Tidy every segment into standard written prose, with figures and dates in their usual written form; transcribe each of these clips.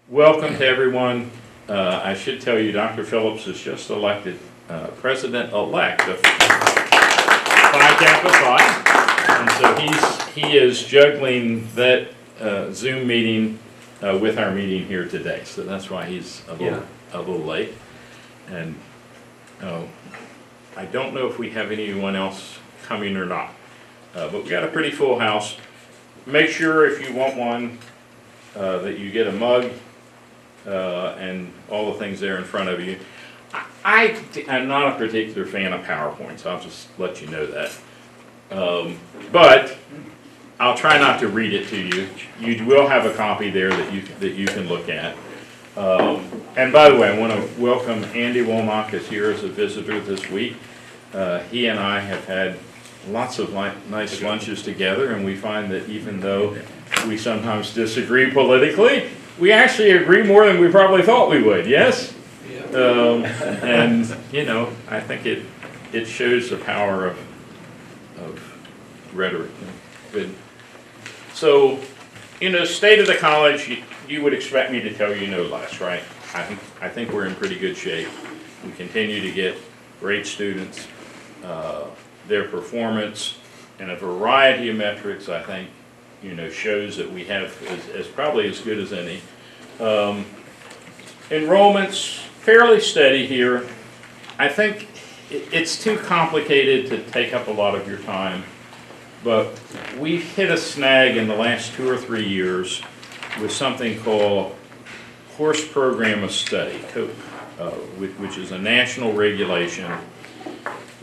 Welcome to everyone. I should tell you, Dr. Phillips is just elected president-elect of Phi Kappa Phi, and so he is juggling that Zoom meeting with our meeting here today. So that's why he's a little late. And I don't know if we have anyone else coming or not, but we got a pretty full house. Make sure if you want one that you get a mug. And all the things there in front of you. I'm not a particular fan of PowerPoints, I'll just let you know that. But I'll try not to read it to you. You will have a copy there that you can look at. And by the way, I want to welcome Andy Womack is here as a visitor this week. He and I have had lots of nice lunches together, and we find that even though we sometimes disagree politically, we actually agree more than we probably thought we would, yes? Yeah. And, you know, I think it shows the power of rhetoric. Good. So, you know, state of the college, you would expect me to tell you no less, right? I think we're in pretty good shape. We continue to get great students. Their performance in a variety of metrics, I think, you know, shows that we have as probably as good as any. Enrollment's fairly steady here. I think it's too complicated to take up a lot of your time, but we've hit a snag in the last 2 or 3 years with something called Course Program of Study, which is a national regulation.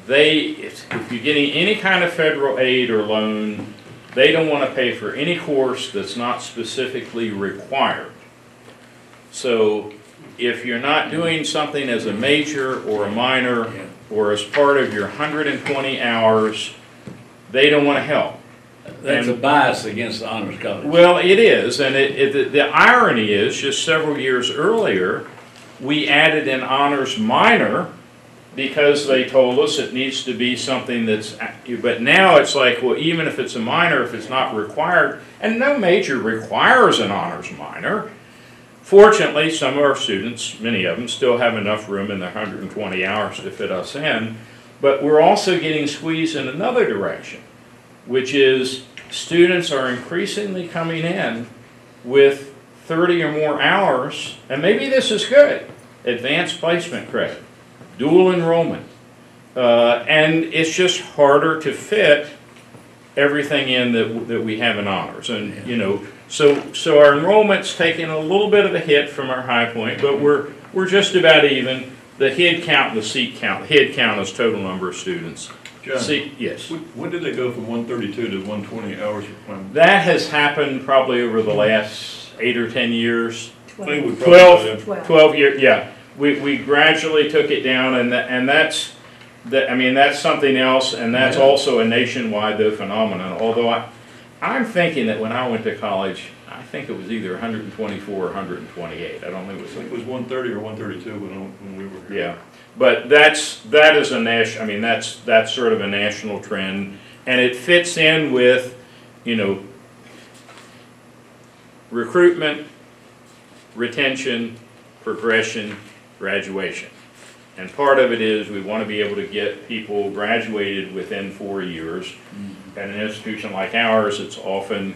If you're getting any kind of federal aid or loan, they don't want to pay for any course that's not specifically required. So if you're not doing something as a major or a minor or as part of your 120 hours, they don't want to help. That's a bias against the honors college. Well, it is, and the irony is just several years earlier, we added an honors minor because they told us it needs to be something that's, but now it's like, well, even if it's a minor, if it's not required, and no major requires an honors minor. Fortunately, some of our students, many of them, still have enough room in their 120 hours to fit us in, but we're also getting squeezed in another direction, which is students are increasingly coming in with 30 or more hours, and maybe this is good, advanced placement credit. Dual enrollment, and it's just harder to fit everything in that we have in honors, and you know, so our enrollment's taking a little bit of a hit from our high point, but we're just about even. The head count and the seat count. Head count is total number of students. John, yes. When did they go from 132 to 120 hours? That has happened probably over the last 8 or 10 years. 12 years. Yeah. We gradually took it down, and that's something else, and that's also a nationwide phenomenon. Although I'm thinking that when I went to college, I think it was either 124 or 128. I don't think it was 130 or 132 when we were here. Yeah, but that is a national. I mean, that's sort of a national trend, and it fits in with, you know, recruitment, retention, progression, graduation. And part of it is we want to be able to get people graduated within 4 years. Mm-hmm. And an institution like ours, it's often,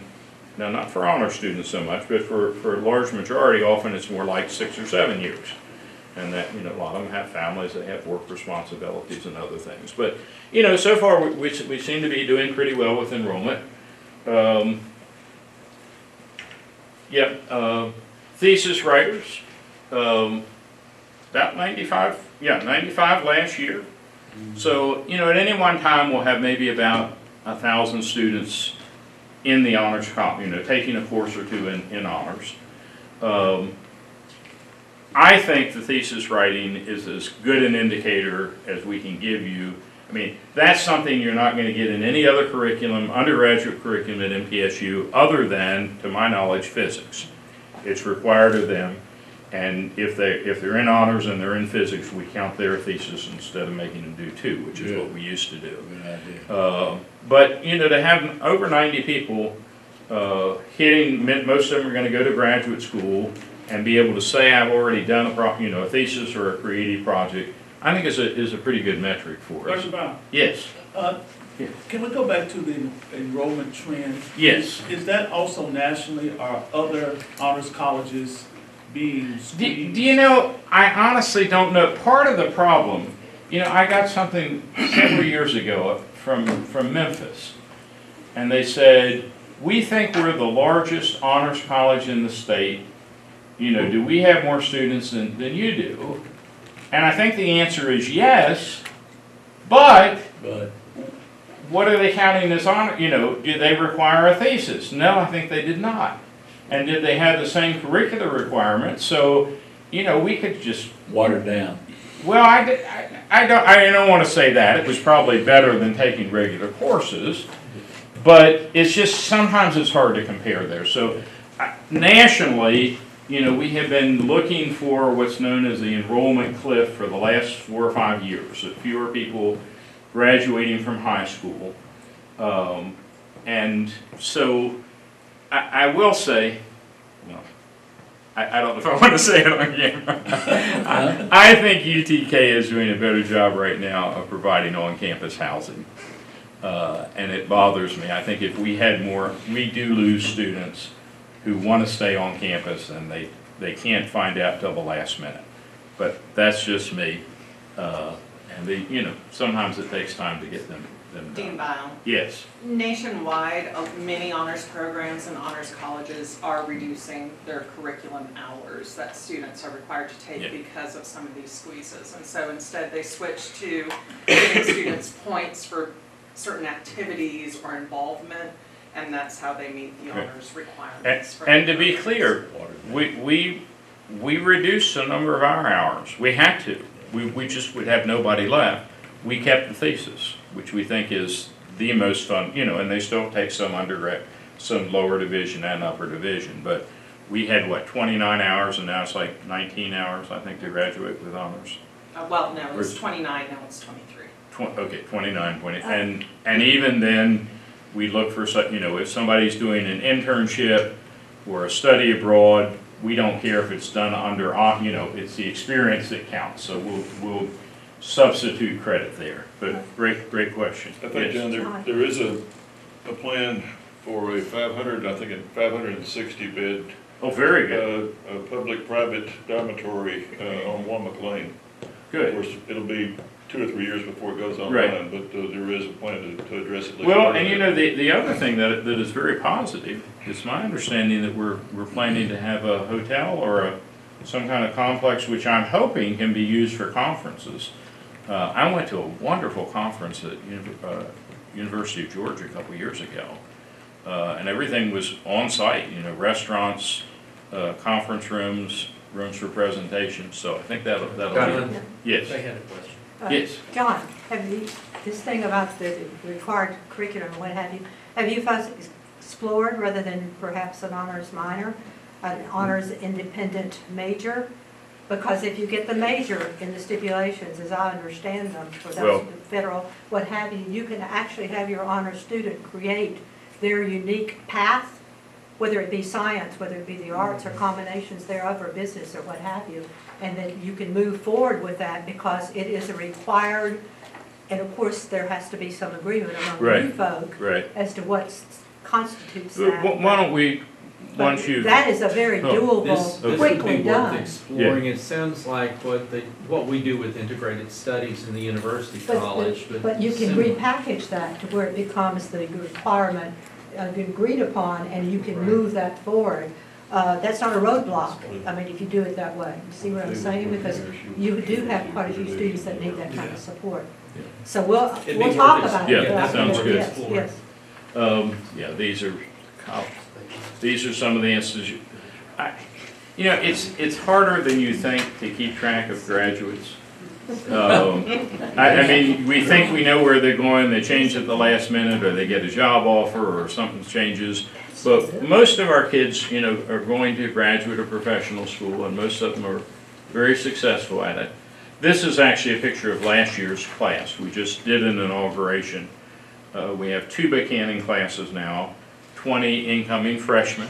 now not for honor students so much, but for a large majority, often it's more like 6 or 7 years. And that, you know, a lot of them have families, they have work responsibilities and other things. But, you know, so far we seem to be doing pretty well with enrollment. Thesis writers. About 95 last year. Mm-hmm. So, you know, at any one time we'll have maybe about 1,000 students in the honors column, you know, taking a course or two in honors. I think the thesis writing is as good an indicator as we can give you. I mean, that's something you're not going to get in any other curriculum, undergraduate curriculum at MTSU, other than, to my knowledge, physics. It's required of them. And if they're in honors and they're in physics, we count their thesis instead of making them do 2, which is what we used to do. But you know, to have over 90 people hitting, most of them are going to go to graduate school, and be able to say I've already done a thesis or a creative project, I think is a pretty good metric for us. Dr. Brown, Yes, can we go back to the enrollment trend? yes. Is that also nationally, are other honors colleges being Do squeezed? you know, I honestly don't know. Part of the problem, I got something several years ago from Memphis, and they said, we think we're the largest honors college in the state. Do we have more students than you do? And I think the answer is yes, but what are they counting as honor? Did they require a thesis? No, I think they did not. And did they have the same curricular requirements? So, we could just Watered down. well, I don't want to say that. It was probably better than taking regular courses, but it's just sometimes it's hard to compare there. So nationally, we have been looking for what's known as the enrollment cliff for the last 4 or 5 years. Fewer people graduating from high school, and so I will say, well, I don't know if I want to say it on camera. I think UTK is doing a better job right now of providing on-campus housing. And it bothers me. I think if we had more, we do lose students who want to stay on campus and they can't find out till the last minute. But that's just me. And sometimes it takes time to get them Dean done. Bile. Yes, Nationwide, many honors programs and honors colleges are reducing their curriculum hours that students are required to take Yeah. because of some of these squeezes. And so instead they switch to giving students points for certain activities or involvement, and that's how they meet the Right. honors requirements. for and the to be programs. clear, we reduced the number of our hours. We had to. We just would have nobody left. We kept the thesis, which we think is the most fun, and they still take some undergrad, some lower division and upper division, but we had 29 hours, and now it's like 19 hours, I think, to graduate with honors. Well, no, it's 29, now it's 23. Okay, 29, 20, and even then, we look for, if somebody's doing an internship or a study abroad, we don't care if it's done under, it's the experience that counts, so we'll substitute credit there, but great question. I think, Yes. John, there is a plan for a 560 bed, Oh, very good, a public-private dormitory, on Womack Lane. Of good. course, it'll be 2 or 3 years before it goes Right. online, but there is a plan to address it. Well, and the other thing that is very positive, it's my understanding that we're planning to have a hotel or some kind of complex, which I'm hoping can be used for conferences. I went to a wonderful conference at University of Georgia a couple years ago, and everything was on site, restaurants, conference rooms for presentations, so I think that'll be, yes, They had a question. yes. John, this thing about the required curriculum, what have you folks explored, rather than perhaps an honors minor, an honors independent major? Because if you get the major in the stipulations, as I understand them, for Well- those federal, what have you, you can actually have your honors student create their unique path, whether it be science, whether it be the arts, or combinations thereof, or business, or what have you, and that you can move forward with that because it is a required, and of course, there has to be some agreement among you Right. folk Right. as to what constitutes Why that. don't we, But once you, that is a very Oh, doable, This would quickly be worth done. exploring. It sounds like what we do with integrated studies in the university college, But you can similar. repackage that to where it becomes the requirement agreed upon, and you can move that forward. That's not a roadblock, I mean, if you do it that way. You see what I'm saying? Because you do have quite a few students that need that kind of support. So It'd be we'll worth talk it. about Yeah, it. but I that sounds think- good. Yes, yes. yeah, these are some of the answers. It's harder than you think to keep track of graduates. I mean, we think we know where they're going, they change at the last minute, or they get a job offer, or something changes. But most of our kids, are going to graduate or professional school, and most of them are very successful at it. This is actually a picture of last year's class. We just did an inauguration. We have 2 Buchanan classes now, 20 incoming freshmen,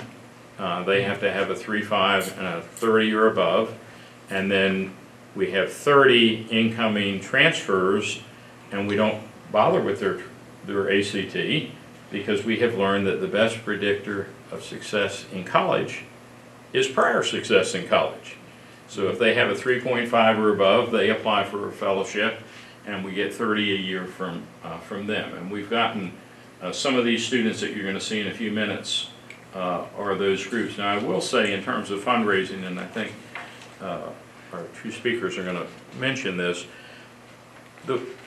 They have to have a 3.5 and a 30 or above. And then we have 30 incoming transfers, and we don't bother with their ACT because we have learned that the best predictor of success in college is prior success in college. So if they have a 3.5 or above, they apply for a fellowship, and we get 30 a year from them. And we've gotten some of these students that you're going to see in a few minutes are those groups. Now I will say in terms of fundraising, and I think our two speakers are going to mention this,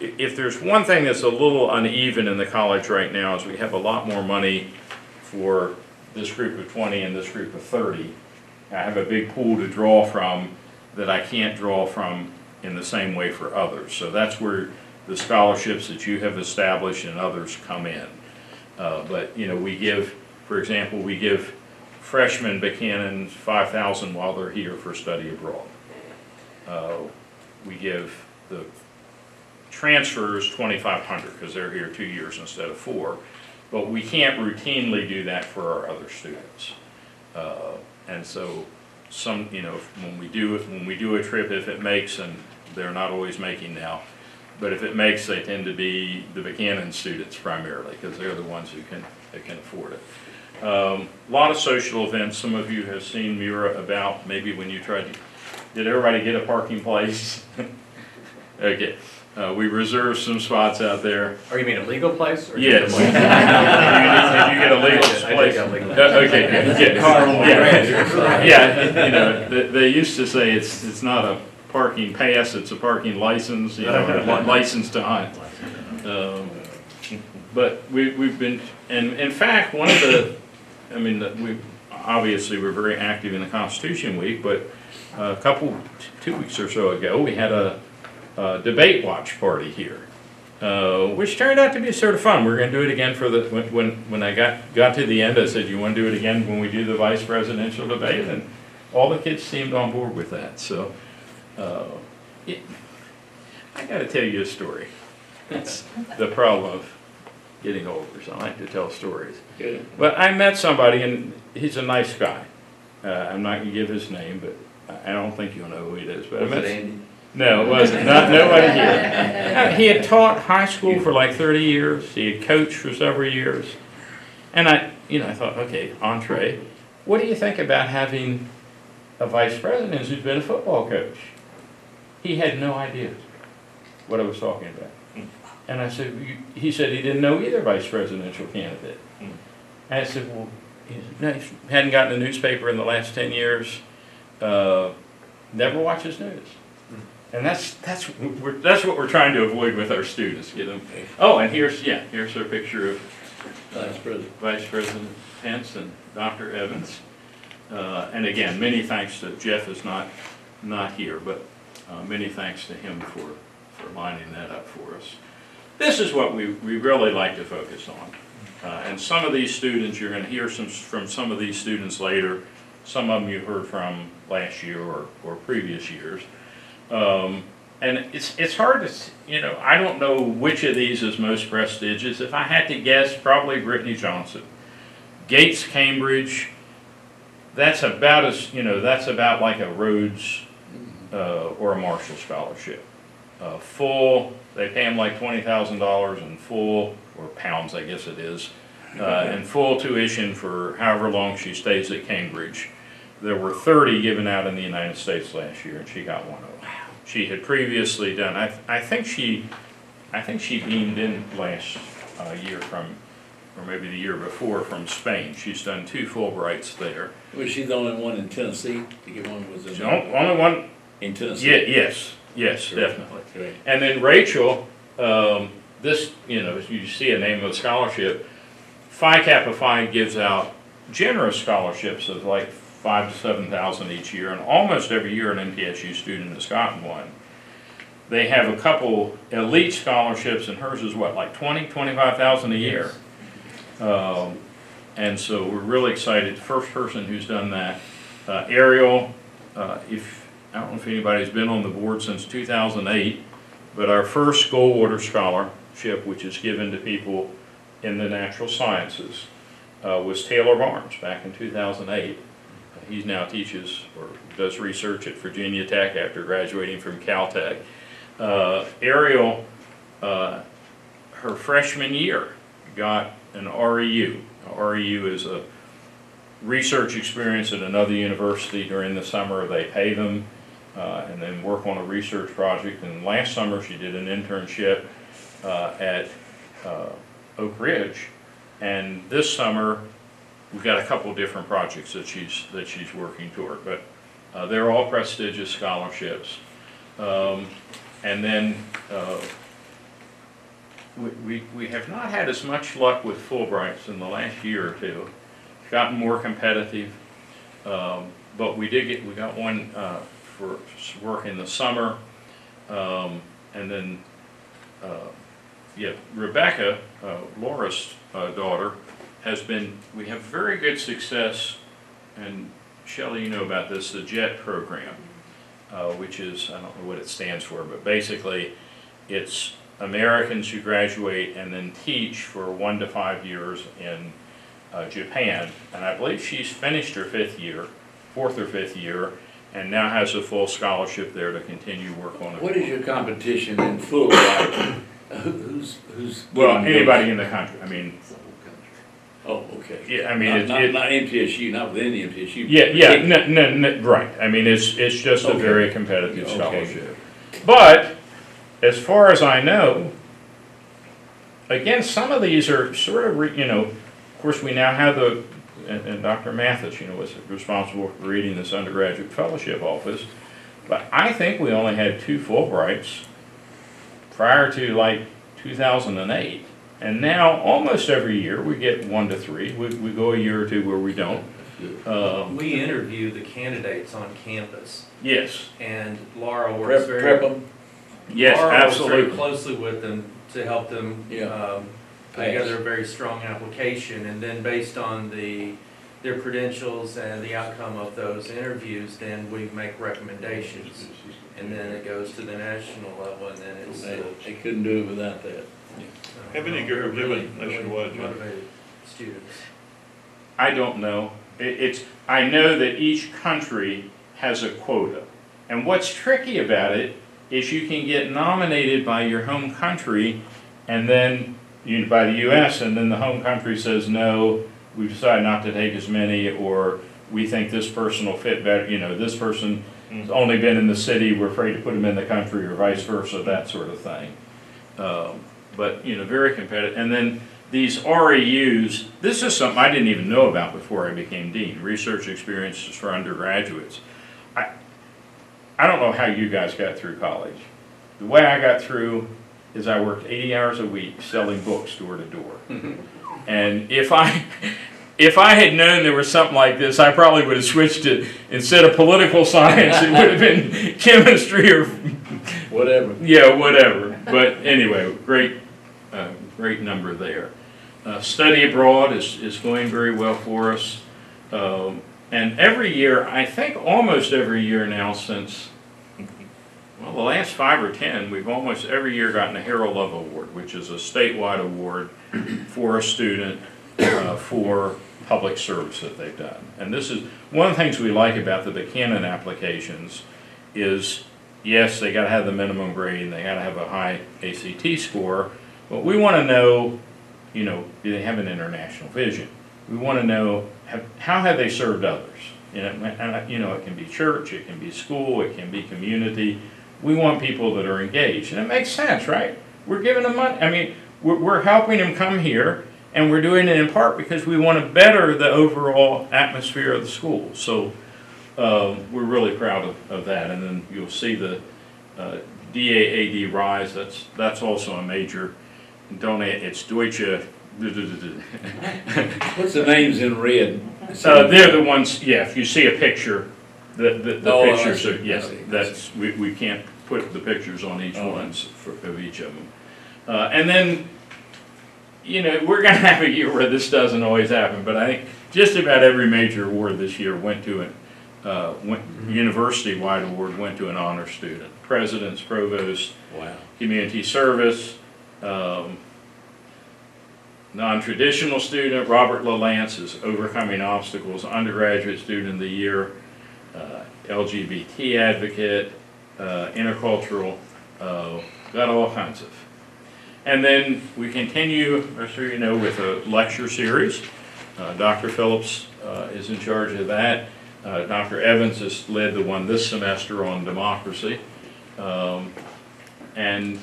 if there's one thing that's a little uneven in the college right now is we have a lot more money for this group of 20 and this group of 30. I have a big pool to draw from that I can't draw from in the same way for others. So that's where the scholarships that you have established and others come in. But you know, we give, for example, we give freshmen Buchanans $5,000 while they're here for study abroad. We give the transfers $2,500 because they're here 2 years instead of 4. But we can't routinely do that for our other students. And so some, you know, when we do a trip, if it makes, and they're not always making now, but if it makes, they tend to be the Buchanan students primarily because they're the ones that can afford it. A lot of social events. Some of you have seen Mura about maybe when you tried to, did everybody get a parking place? Okay. We reserved some spots out there. Or you mean a legal place? Or Yes. Did you get a legal place? I did get a legal Okay, good. Yeah. Yeah, you know, they used to say it's not a parking pass, it's a parking license, you know, license to hunt. But we've been, and in fact, one of the, I mean, we're very active in the Constitution Week, but a 2 weeks or so ago, we had a debate watch party here, which turned out to be sort of fun. We're going to do it again for the, when I got to the end, I said, you want to do it again when we do the vice presidential debate? And all the kids seemed on board with that. So I got to tell you a story. That's the problem of getting older, so I like to tell stories. Good. But I met somebody, and he's a nice guy. I'm not going to give his name, but I don't think you'll know who it is. But Was I met it Andy? No, it wasn't. Not nobody here. He had taught high school for like 30 years. He had coached for several years. And I thought, okay, entree. What do you think about having a vice president who's been a football coach? He had no idea what I was talking about. And I said, he said he didn't know either vice presidential candidate. And I said, well, he hadn't gotten a newspaper in the last 10 years. Never watches news. And that's what we're trying to avoid with our students. Get them. Oh, and here's our picture of Vice President Pence and Dr. Evans. And again, many thanks to Jeff is not here, but many thanks to him for lining that up for us. This is what we really like to focus on. And some of these students, you're going to hear from some of these students later. Some of them you heard from last year or previous years. And it's hard to, I don't know which of these is most prestigious. If I had to guess, probably Brittany Johnson. Gates Cambridge, that's about like a Rhodes or a Marshall scholarship. Full, they pay them like $20,000 in full, or pounds I guess it is, and full tuition for however long she stays at Cambridge. There were 30 given out in the United States last year, and she got one of them. She had previously done, I think she beamed in last year from, or maybe the year before, from Spain. She's done 2 Fulbrights there. Was she the only one in Tennessee to get one? Was it Only one in Tennessee? Yes, Sure. definitely. Great. And then Rachel, this, you see a name of a scholarship, Phi Kappa Phi gives out generous scholarships of like $5,000 to $7,000 each year, and almost every year an MTSU student has gotten one. They have a couple elite scholarships, and hers is what, like $25,000 a year. And so we're really excited. First person who's done that, Ariel. I don't know if anybody's been on the board since 2008, but our first Goldwater Scholarship, which is given to people in the natural sciences, was Taylor Barnes back in 2008. He now teaches or does research at Virginia Tech after graduating from Caltech. Ariel, her freshman year, got an REU. REU is a research experience at another university during the summer. They pay them and then work on a research project. And last summer she did an internship at Oak Ridge. And this summer we've got a couple of different projects that she's working toward. But they're all prestigious scholarships. And then we have not had as much luck with Fulbrights in the last year or two. It's gotten more competitive, but we got one for work in the summer, and then Rebecca, Laura's daughter, we have very good success, and Shelley, you know about this, the JET program, which is, I don't know what it stands for, but basically it's Americans who graduate and then teach for 1 to 5 years in Japan. And I believe she's finished her 4th or 5th year, and now has a full scholarship there to continue work on it. What is your competition in Fulbright? Who's? Well, getting anybody those? in the country, I mean, Oh, okay. yeah, I mean, Not MTSU, not within the MTSU. no, right, I mean, it's just a Okay. very competitive Okay. scholarship. But, as far as I know, again, some of these are sort of, of course, we now have and Dr. Mathis, was responsible for reading this undergraduate fellowship office, but I think we only had 2 Fulbrights prior to like 2008. And now, almost every year, we get 1 to 3. We go a year or two where we don't. We interview the candidates on campus, Yes, and Laura works Prep them, yes, Laura works absolutely. very closely with them to help them Yeah. put together a very strong application, and then based on their credentials and the outcome of those interviews, then we make recommendations, and then it goes to the national level, and then it's. they couldn't do it without that. How many are given nationwide, John? Motivated students. I don't know. I know that each country has a quota. And what's tricky about it is you can get nominated by your home country and then by the US, and then the home country says, no, we decided not to take as many, or we think this person will fit better, this person has only been in the city, we're afraid to put them in the country, or vice versa, that sort of thing. But, very competitive. And then these REUs, this is something I didn't even know about before I became dean, research experiences for undergraduates. I don't know how you guys got through college. The way I got through is I worked 80 hours a week selling books door to door. And if I had known there was something like this, I probably would have switched it, instead of political science, it would have been chemistry or Whatever. yeah, whatever. But anyway, great number there. Study abroad is going very well for us. And every year, I think almost every year now since, the last 5 or 10, we've almost every year gotten a Hero Love Award, which is a statewide award for a student for public service that they've done. And this is one of the things we like about the Buchanan applications is, yes, they gotta have the minimum grade, and they gotta have a high ACT score, but we wanna know, do they have an international vision? We wanna know, how have they served others? And it can be church, it can be school, it can be community. We want people that are engaged, and it makes sense, right? We're giving them money, we're helping them come here, and we're doing it in part because we want to better the overall atmosphere of the school. So we're really proud of that. And then you'll see the DAAD rise. That's also a major donate. It's Deutsche. What's the names in red? They're the ones. Yeah, if you see a picture, the Oh, pictures I are. see, Yes, I see. that's we can't put the pictures on each Oh. ones of each of them. And then, we're going to have a year where this doesn't always happen, but I think just about every major award this year went to university-wide award went to an honor student. Presidents, provost, Wow. community service, Non-traditional student, Robert LaLance is overcoming obstacles, undergraduate student of the year, LGBT advocate, intercultural, got all kinds of. And then we continue, I'm sure you know, with a lecture series. Dr. Phillips is in charge of that. Dr. Evans has led the one this semester on democracy. And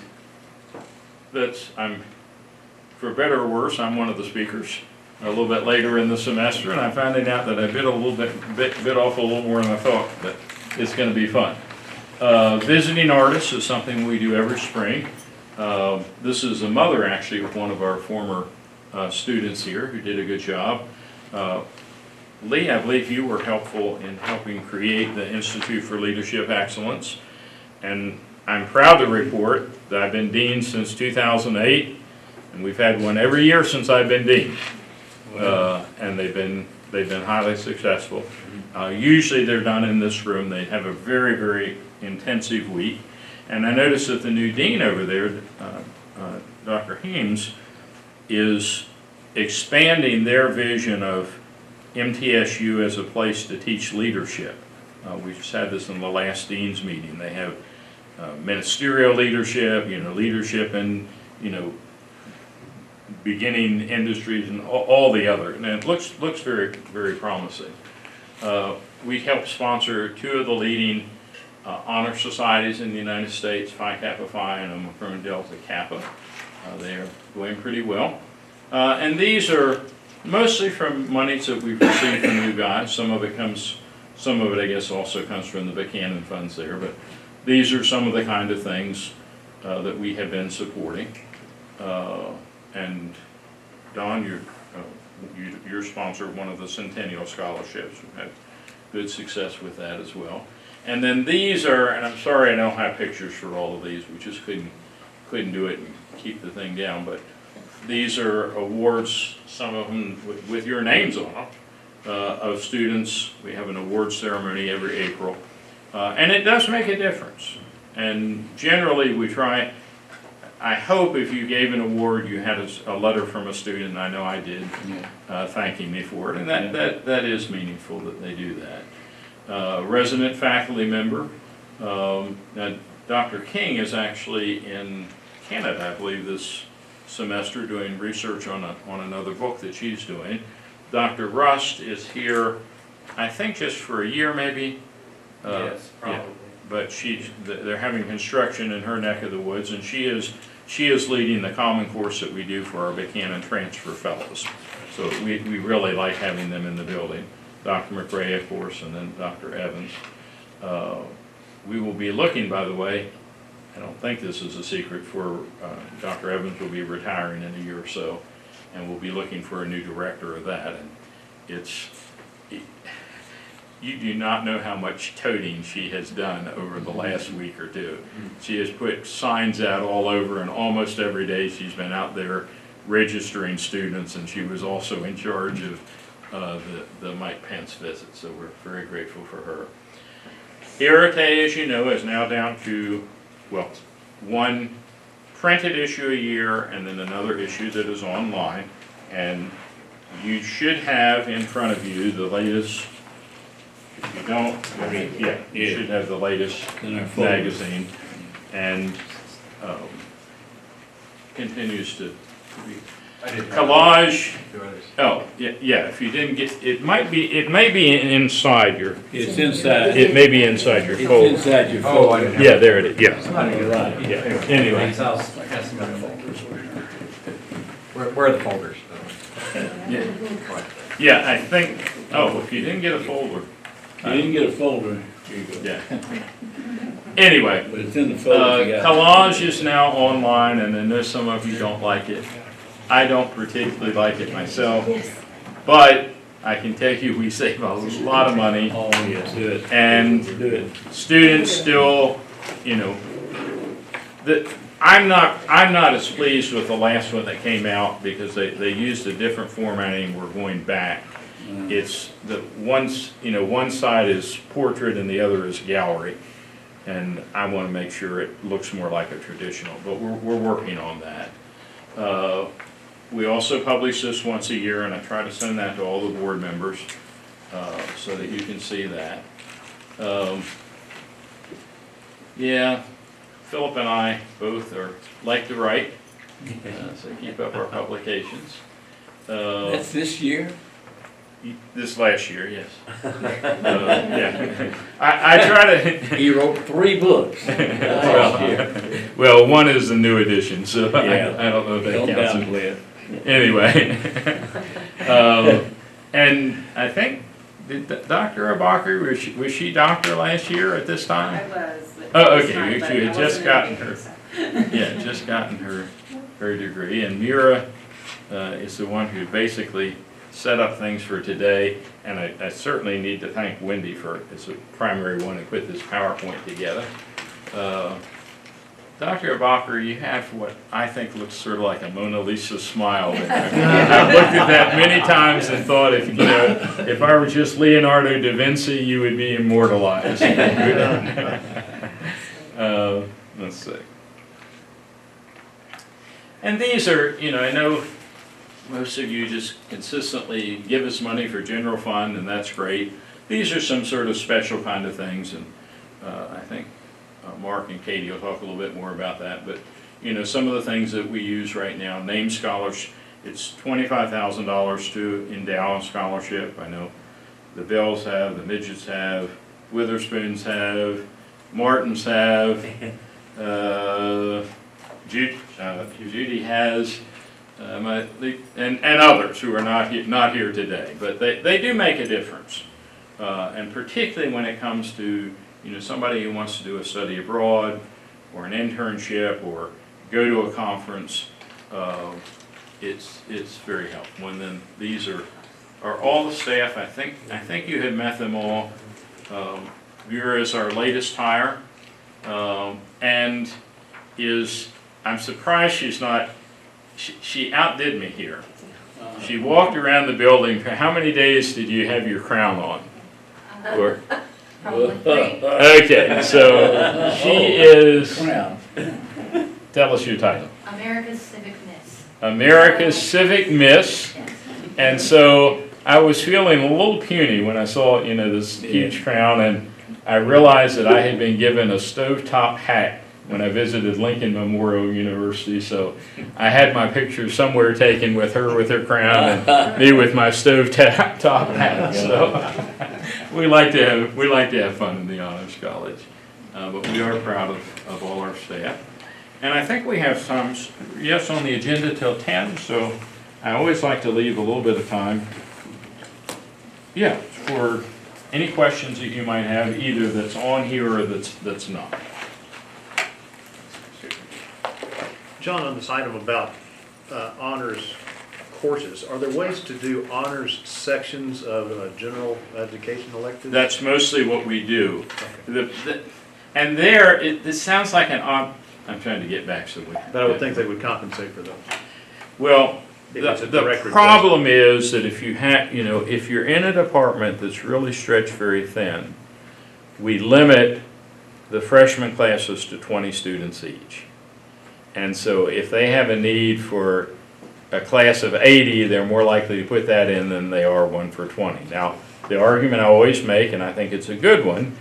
for better or worse, I'm one of the speakers a little bit later in the semester, and I'm finding out that I bit off a little more than I thought, but it's going to be fun. Visiting artists is something we do every spring. This is a mother, actually, of one of our former students here who did a good job. Lee, I believe you were helpful in helping create the Institute for Leadership Excellence, and I'm proud to report that I've been dean since 2008, and we've had one every year since I've been dean. And they've been highly successful. Usually they're done in this room. They have a very, very intensive week. And I noticed that the new dean over there, Dr. Heems, is expanding their vision of MTSU as a place to teach leadership. We just had this in the last dean's meeting. They have ministerial leadership, leadership in, beginning industries and all the other, and it looks very, very promising. We help sponsor 2 of the leading honor societies in the United States, Phi Kappa Phi and Omicron Delta Kappa. They are going pretty well. And these are mostly from monies that we've received from you guys. Some of it I guess also comes from the Buchanan funds there, but these are some of the kind of things that we have been supporting. And Don, you're sponsored one of the Centennial Scholarships. We've had good success with that as well. And then these are, and I'm sorry I don't have pictures for all of these, we just couldn't do it and keep the thing down, but these are awards, some of them with your names on them, of students. We have an award ceremony every April. And it does make a difference. And generally we try, I hope if you gave an award, you had a letter from a student, and I know I did, thanking me for it, and that is meaningful that they do that. Resident faculty member, now Dr. King is actually in Canada, I believe, this semester doing research on another book that she's doing. Dr. Rust is here, I think just for a year maybe. Yes, probably. Yeah. But they're having construction in her neck of the woods, and she is leading the common course that we do for our Buchanan Transfer Fellows. So we really like having them in the building. Dr. McRae, of course, and then Dr. Evans. We will be looking, by the way, I don't think this is a secret, for Dr. Evans will be retiring in a year or so, and we'll be looking for a new director of that. And you do not know how much toting she has done over the last week or two. She has put signs out all over, and almost every day she's been out there registering students, and she was also in charge of the Mike Pence visit, so we're very grateful for her. Irate, as you know, is now down to, well, one printed issue a year and then another issue that is online, and you should have in front of you the latest. If you don't, you should have the latest magazine, and continues to be. Collage. Oh, yeah. If you didn't get, it may be inside your. It's inside. It may be inside your folder. It's inside your folder. Yeah, there it is. Yeah. You're right. Yeah. Anyway. Where are the folders? Yeah, I think. Oh, if you didn't get a folder. You didn't get a folder. Here you go. Yeah. Anyway. But it's in the folder. You got. Collage is now online, and I know some of you don't like it. I don't particularly like it myself, but I can tell you we save a lot of money. Oh, yes, do it. And Do it. students still, I'm not as pleased with the last one that came out because they used a different formatting. We're going back. It's one side is portrait and the other is gallery, and I want to make sure it looks more like a traditional. But we're working on that. We also publish this once a year, and I try to send that to all the board members, so that you can see that. Yeah, Philip and I both like to write, so keep up our publications. That's this year? This last year, yes. Yeah. I try to. He wrote 3 books last year. Well, one is the new edition, so Yeah. I don't know if Don't that counts. downplay it. Anyway, and I think, did Dr. Abacher, was she doctor last year at this time? I was. Oh, okay, this time, you but had I just wasn't gotten in her. so. Yeah, just gotten her degree, and Mira is the one who basically set up things for today, and I certainly need to thank Wendy as the primary one who put this PowerPoint together. Dr. Abacher, you have what I think looks sort of like a Mona Lisa smile there. I've looked at that many times and thought, if I were just Leonardo da Vinci, you would be immortalized. Let's see. And these are, I know most of you just consistently give us money for general fund, and that's great. These are some sort of special kind of things, and I think Mark and Katie will talk a little bit more about that. But some of the things that we use right now, name scholars, it's $25,000 to endow a scholarship. I know the Bells have, the Midgets have, Witherspoons have, Martins have, Judy has. And others who are not here today, but they do make a difference, and particularly when it comes to somebody who wants to do a study abroad, or an internship, or go to a conference. It's very helpful. And then these are all the staff. I think you had met them all. Vera is our latest hire, and I'm surprised she's not. She outdid me here. She walked around the building. How many days did you have your crown on? Or, Probably 3. okay, so she is, Crown. tell us your title. America's Civic Miss. America's Civic Miss. Yes. And so I was feeling a little puny when I saw, this huge crown, and I realized that I had been given a stovetop hat when I visited Lincoln Memorial University, so I had my picture somewhere taken with her crown and me with my stovetop hat. So we like to have fun in the Honors College, but we are proud of all our staff. And I think we have some on the agenda till 10, so I always like to leave a little bit of time, for any questions that you might have, either that's on here or that's not. John, on this item about honors courses, are there ways to do honors sections of general education electives? That's mostly what we do. Okay. And it sounds like an odd, I'm trying to get back so we. But I would think they would compensate for those. Well, If it's a the direct problem is that if you have, if you're in a department that's really stretched very thin, we limit the freshman classes to 20 students each. And so if they have a need for a class of 80, they're more likely to put that in than they are one for 20. Now, the argument I always make, and I think it's a good one,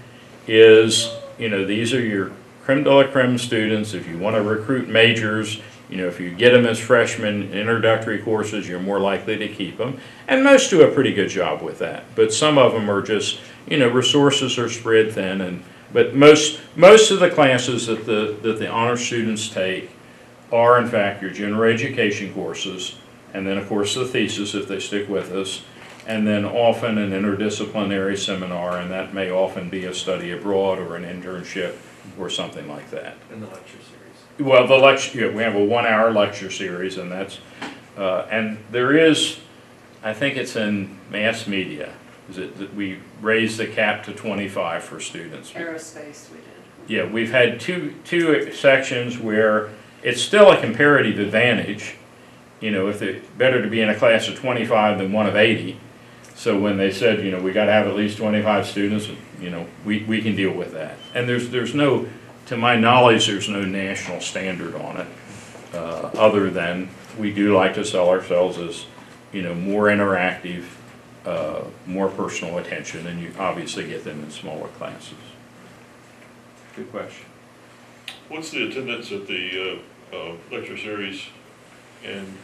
is, these are your creme de la creme students. If you want to recruit majors, if you get them as freshmen, introductory courses, you're more likely to keep them. And most do a pretty good job with that. But some of them are just, resources are spread thin. But most of the classes that the honor students take are in fact your general education courses, and then of course the thesis if they stick with us, and then often an interdisciplinary seminar, and that may often be a study abroad or an internship or something like that. In the lecture series. Well, we have a 1-hour lecture series, and that's, and there is, I think it's in mass media, is it that we raised the cap to 25 for students. Aerospace, we did. Yeah, we've had two sections where it's still a comparative advantage. If it's better to be in a class of 25 than one of 80. So when they said, we got to have at least 25 students, we can deal with that. And there's no, to my knowledge, there's no national standard on it, other than we do like to sell ourselves as, more interactive, more personal attention, and you obviously get them in smaller classes. Good question. What's the attendance at the lecture series, and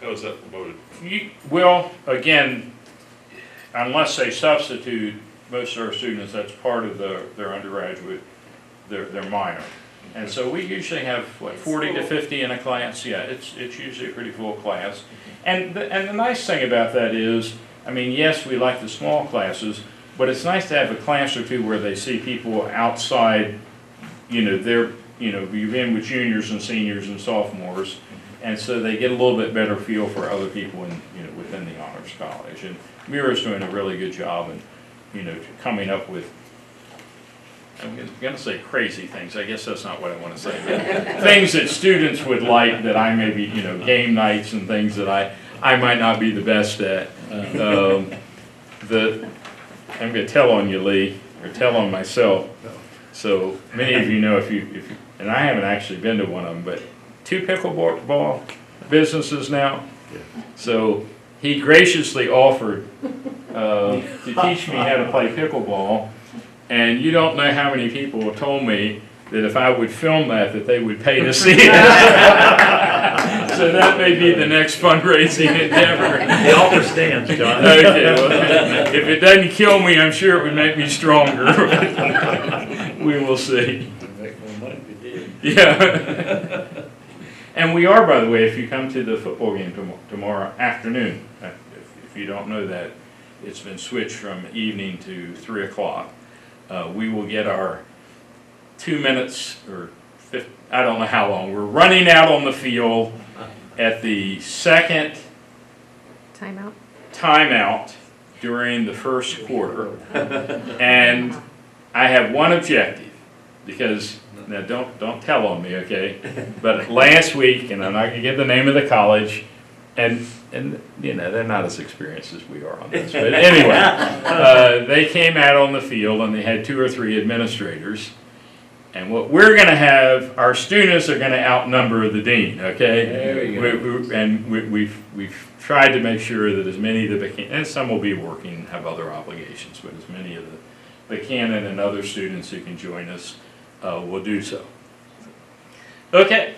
how is that promoted? Well, again, unless they substitute, most of our students, that's part of their undergraduate, their minor. And so we usually have, 40 to 50 in a class. Yeah, it's usually a pretty full class. And the nice thing about that is, yes, we like the small classes, but it's nice to have a class or two where they see people outside, you've in with juniors and seniors and sophomores, and so they get a little bit better feel for other people within the Honors College. And Mira's doing a really good job in, coming up with, I'm going to say crazy things. I guess that's not what I want to say. But things that students would like that I maybe, game nights and things that I might not be the best at. I'm going to tell on you, Lee, or tell on myself. So many of you know if you, and I haven't actually been to one of them, but 2 pickleball businesses now. So he graciously offered to teach me how to play pickleball. And you don't know how many people have told me that if I would film that they would pay to see it. So that may be the next fundraising endeavor. The offer stands, John. Okay, well, if it doesn't kill me, I'm sure it would make me stronger. We will see. Make more money if you did. Yeah. And we are, by the way, if you come to the football game tomorrow afternoon, if you don't know that, it's been switched from evening to 3 o'clock. We will get our 2 minutes or 50, I don't know how long. We're running out on the field at the second timeout during the first quarter. And I have one objective, because now don't tell on me, okay? But last week, and I'm not going to get the name of the college, and they're not as experienced as we are on this. But anyway, they came out on the field and they had 2 or 3 administrators. And what we're going to have, our students are going to outnumber the dean, okay? There you go. We've tried to make sure that as many of the Buchanan, and some will be working, have other obligations, but as many of the Buchanan and other students who can join us will do so. Okay.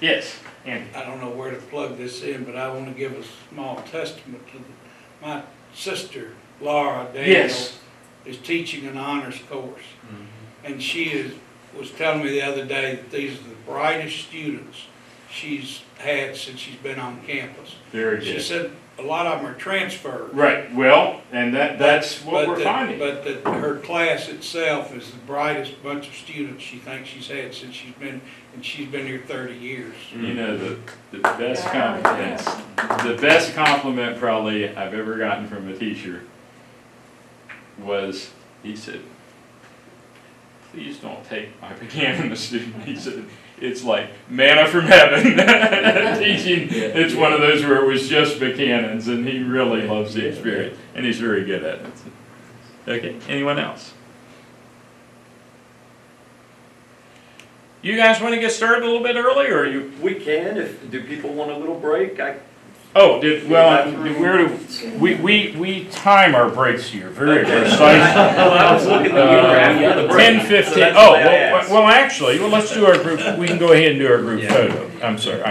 Yes, Andy. I don't know where to plug this in, but I want to give a small testament to my sister, Laura Daniel, Yes. is teaching an honors course. And she was telling me the other day that these are the brightest students she's had since she's been on campus. Very She good. said a lot of them are transferred. Right, well, and that's what we're finding. But that her class itself is the brightest bunch of students she thinks she's had since she's been here 30 years. The best compliment, the best compliment probably I've ever gotten from a teacher was, he said, "Please don't take my Buchanan student." He said, "It's like manna from heaven." Teaching, it's one of those where it was just Buchanan's, and he really loves the experience, and he's very good at it. Okay, anyone else? You guys want to get started a little bit early, or you? We can, do people want a little break? We time our breaks here very precisely. Well, I was looking at the 10:15. Oh, well, actually, let's do our group. We can go ahead and do our group photo. I'm sorry.